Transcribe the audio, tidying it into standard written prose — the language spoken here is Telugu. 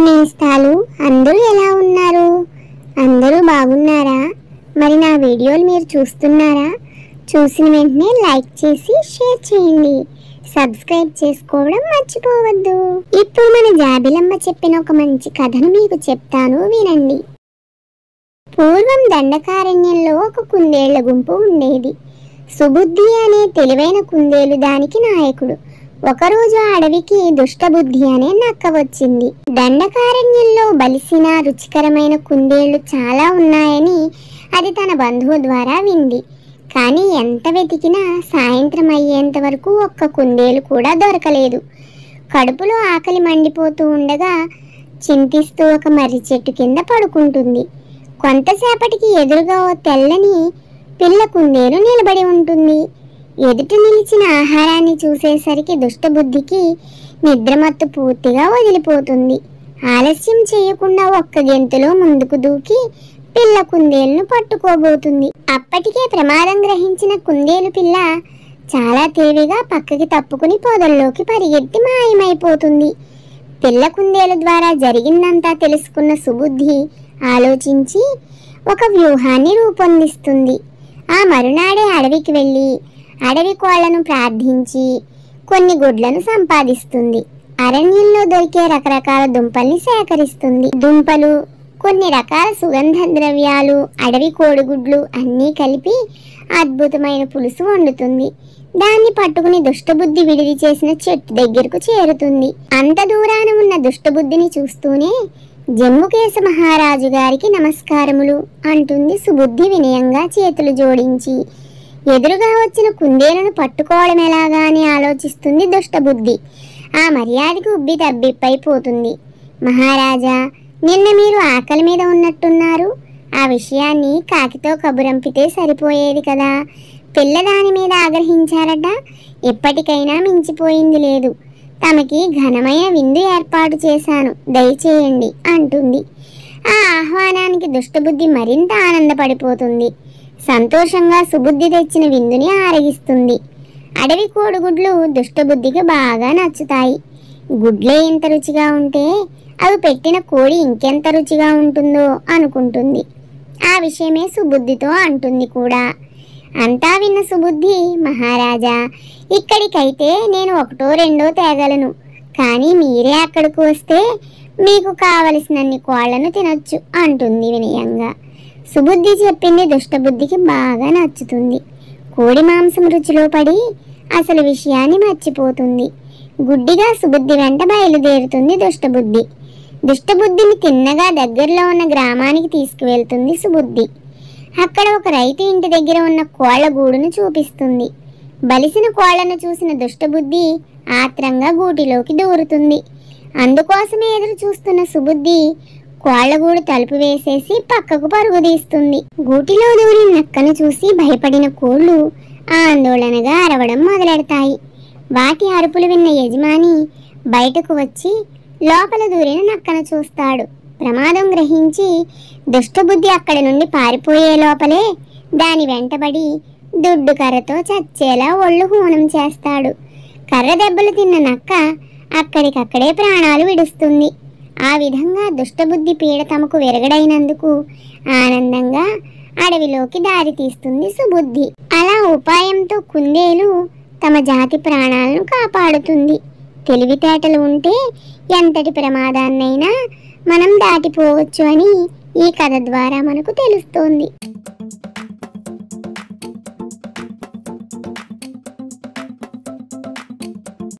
నేస్తాలు అందరూ ఎలా ఉన్నారు? అందరూ బాగున్నారా? మరి నా వీడియోలు మీరు చూస్తున్నారా? చూసిన వెంటనే లైక్ చేసి షేర్ చేయండి. సబ్స్క్రైబ్ చేసుకోవడం మర్చిపోవద్దు. ఇప్పుడు మన జాబిలమ్మ చెప్పిన ఒక మంచి కథను మీకు చెప్తాను, వినండి. పూర్వం దండకారణ్యంలో ఒక కుందేళ్ల గుంపు ఉండేది. సుబుద్ధి అనే తెలివైన కుందేలు దానికి నాయకుడు. ఒకరోజు ఆ అడవికి దుష్టబుద్ధి అనే నక్క వచ్చింది. దండకారణ్యంలో బలిసిన రుచికరమైన కుందేళ్లు చాలా ఉన్నాయని అది తన బంధువు ద్వారా వింది. కానీ ఎంత వెతికినా సాయంత్రం అయ్యేంత వరకు ఒక్క కుందేలు కూడా దొరకలేదు. కడుపులో ఆకలి మండిపోతూ ఉండగా చింతిస్తూ ఒక మర్రి చెట్టు కింద పడుకుంటుంది. కొంతసేపటికి ఎదురుగా ఓ తెల్లని పిల్ల కుందేలు నిలబడి ఉంటుంది. ఎదుట నిలిచిన ఆహారాన్ని చూసేసరికి దుష్టబుద్ధికి నిద్రమత్తు పూర్తిగా వదిలిపోతుంది. ఆలస్యం చేయకుండా ఒక్క గెంతులో ముందుకు దూకి పిల్ల కుందేలును పట్టుకోబోతుంది. అప్పటికే ప్రమాదం గ్రహించిన కుందేలు పిల్ల చాలా తేలిగా పక్కకి తప్పుకుని పొదల్లోకి పరిగెత్తి మాయమైపోతుంది. పిల్ల కుందేలు ద్వారా జరిగిందంతా తెలుసుకున్న సుబుద్ధి ఆలోచించి ఒక వ్యూహాన్ని రూపొందిస్తుంది. ఆ మరునాడే అడవికి వెళ్ళి అడవి కోళ్లను ప్రార్థించి కొన్ని గుడ్లను సంపాదిస్తుంది. అరణ్యంలో దొరికే రకరకాల దుంపల్ని సేకరిస్తుంది. దుంపలు, కొన్ని రకాల సుగంధ ద్రవ్యాలు, అడవి కోడిగుడ్లు అన్నీ కలిపి అద్భుతమైన పులుసు వండుతుంది. దాన్ని పట్టుకుని దుష్టబుద్ధి విడిది చేసిన చెట్టు దగ్గరకు చేరుతుంది. అంత దూరాన ఉన్న దుష్టబుద్ధిని చూస్తూనే జమ్ముకేశ మహారాజు గారికి నమస్కారములు అంటుంది సుబుద్ధి వినయంగా చేతులు జోడించి. ఎదురుగా వచ్చిన కుందేలును పట్టుకోవడం ఎలాగా అని ఆలోచిస్తుంది దుష్టబుద్ధి. ఆ మర్యాదకు ఉబ్బి తబ్బిప్పైపోతుంది. మహారాజా, నిన్న మీరు ఆకలి మీద ఉన్నట్టున్నారు. ఆ విషయాన్ని కాకితో కబురంపితే సరిపోయేది కదా. పిల్లదాని మీద ఆగ్రహించారట. ఎప్పటికైనా మించిపోయింది లేదు. తమకి ఘనమైన విందు ఏర్పాటు చేశాను, దయచేయండి అంటుంది. ఆ ఆహ్వానానికి దుష్టబుద్ధి మరింత ఆనందపడిపోతుంది. సంతోషంగా సుబుద్ధి తెచ్చిన విందుని ఆరగిస్తుంది. అడవి కోడిగుడ్లు దుష్టబుద్ధికి బాగా నచ్చుతాయి. గుడ్లే ఇంత రుచిగా ఉంటే అవి పెట్టిన కోడి ఇంకెంత రుచిగా ఉంటుందో అనుకుంటుంది. ఆ విషయమే సుబుద్ధితో అంటుంది కూడా. అంతా విన్న సుబుద్ధి, మహారాజా, ఇక్కడికైతే నేను ఒకటో రెండో తేగలను. కానీ మీరే అక్కడికి వస్తే మీకు కావలసినన్ని కోళ్లను తినొచ్చు అంటుంది వినయంగా. సుబుద్ధి చెప్పింది దుష్టబుద్ధికి బాగా నచ్చుతుంది. కోడి మాంసం రుచిలో పడి అసలు విషయాన్ని మర్చిపోతుంది. గుడ్డిగా సుబుద్ధి వెంట బయలుదేరుతుంది దుష్టబుద్ధి. దుష్టబుద్ధిని తిన్నగా దగ్గరలో ఉన్న గ్రామానికి తీసుకువెళ్తుంది సుబుద్ధి. అక్కడ ఒక రైతు ఇంటి దగ్గర ఉన్న కోళ్ల గూడును చూపిస్తుంది. బలిసిన కోళ్లను చూసిన దుష్టబుద్ధి ఆత్రంగా గూటిలోకి దూరుతుంది. అందుకోసమే ఎదురు చూస్తున్న సుబుద్ధి కోళ్లగూడు తలుపు వేసేసి పక్కకు పరుగుదీస్తుంది. గూటిలో దూరిన నక్కను చూసి భయపడిన కోళ్లు ఆందోళనగా అరవడం మొదలెడతాయి. వాటి అరుపులు విన్న యజమాని బయటకు వచ్చి లోపల దూరిన నక్కను చూస్తాడు. ప్రమాదం గ్రహించి దుష్టబుద్ధి అక్కడి నుండి పారిపోయే లోపలే దాని వెంటబడి దుడ్డు కర్రతో చచ్చేలా ఒళ్ళు హూనం చేస్తాడు. కర్ర దెబ్బలు తిన్న నక్క అక్కడికక్కడే ప్రాణాలు విడుస్తుంది. ఆ విధంగా దుష్టబుద్ధి పీడ తమకు విరగడైనందుకు ఆనందంగా అడవిలోకి దారి తీస్తుంది సుబుద్ధి. అలా ఉపాయంతో కుందేలు తమ జాతి ప్రాణాలను కాపాడుతుంది. తెలివితేటలు ఉంటే ఎంతటి ప్రమాదాన్నైనా మనం దాటిపోవచ్చు అని ఈ కథ ద్వారా మనకు తెలుస్తోంది.